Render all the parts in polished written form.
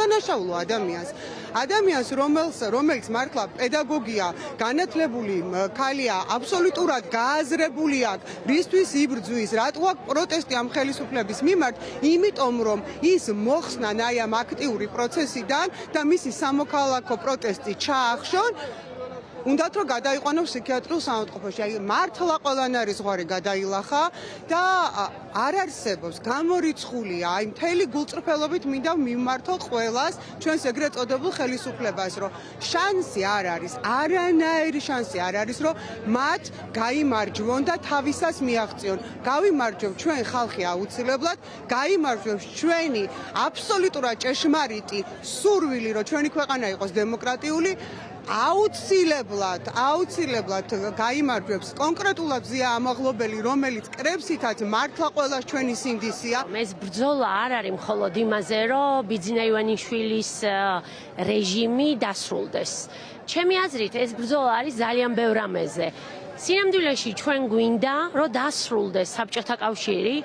უდანაშაულო ადამიანს რომელიც მართლა პედაგოგია განათლებული ქალია აბსოლუტურად გააზრებული აქვს რისთვის იბრძვის რატო აქვს პროტესტი ამ ხელისუფლების მიმართ იმიტომ რომ ის მოხსნა აი ამ აქტიური პროცესიდან და მისი სამოქალაქო პროტესტი ჩაახშონ უნდათ რომ გადაიყვანო ფსიქიატრიულ საავადმყოფოში. აი მართლა ყველანაირი ზღვარი გადაილახა და არ არსებობს გამორიცხულია აი მთელი გულწრფელობით მინდა მიმართო ყველას ჩვენს ეგრეთ წოდებულ ხელისუფლებას რომ შანსი არ არის არანაირი შანსი არ არის რომ მათ გაიმარჯვონ და თავისას მიაღწიონ. გავიმარჯვებ ჩვენ ხალხი აუცილებლად გაიმარჯვებს ჩვენი აბსოლუტურად ჭეშმარიტი სურვილი რომ ჩვენი ქვეყანა იყოს დემოკრატიული აუცილებლად გაიმარჯვებს კონკრეტულად ზია ამაღლობელი რომელიც კრებსითაც მართლა ყველას ჩვენი სინდისია. ეს ბრძოლა არ არის მხოლოდ იმაზე რომ ბიძინა ივანიშვილის რეჟიმი დასრულდეს. ჩემი აზრით ეს ბრძოლა არის ძალიან ბევრ რამეზე. სინამდვილეში ჩვენ გვინდა რომ დასრულდეს საბჭოთა კავშირი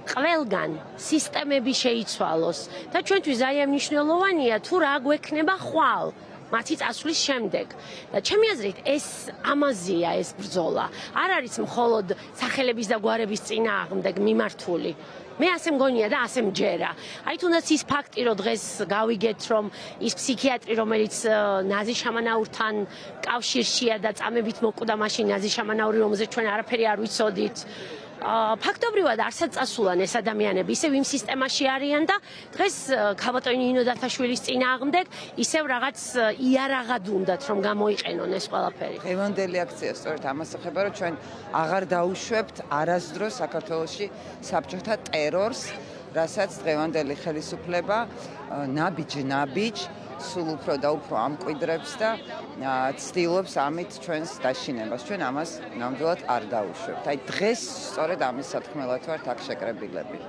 ყველგან სისტემები შეიცვალოს და ჩვენთვის ძალიან მნიშვნელოვანია თუ რა გვექნება ხვალ მათი წასვლის შემდეგ. და ჩემი აზრით ეს ამაზეა ეს ბრძოლა. არ არის მხოლოდ სახელების და გვარების წინააღმდეგ მიმართული. მე ასე მგონია და ასე მჯერა. აი თუნდაც ის ფაქტი რომ დღეს გავიგეთ რომ ის ფსიქიატრი რომელიც ნაზი შამანაურთან კავშირშია და წამებით მოკვდა მაშინ ნაზი შამანაური რომელზეც ჩვენ არაფერი არ ვიცოდით. ფაქტობრივად არსად წასულან ეს ადამიანები ისევ იმ სისტემაში არიან და დღეს ქალბატონი ნინო დათაშვილის წინააღმდეგ ისევ რაღაც იარაღად უნდათ რომ გამოიყენონ ეს ყველაფერი. დღევანდელი აქცია სწორედ ამას ეხება რომ ჩვენ აღარ დაუშვებთ არასდროს საქართველოში საბჭოთა ტერორს, რასაც დღევანდელი ხელისუფლება ნაბიჯ სულ უფრო და უფრო ამკვიდრებს და ცდილობს ამით ჩვენს დაშინებას. ჩვენ ამას ნამდვილად არ დაუშვებთ. აი დღეს სწორედ ამის სათქმელად ვართ აქ შეკრებილები.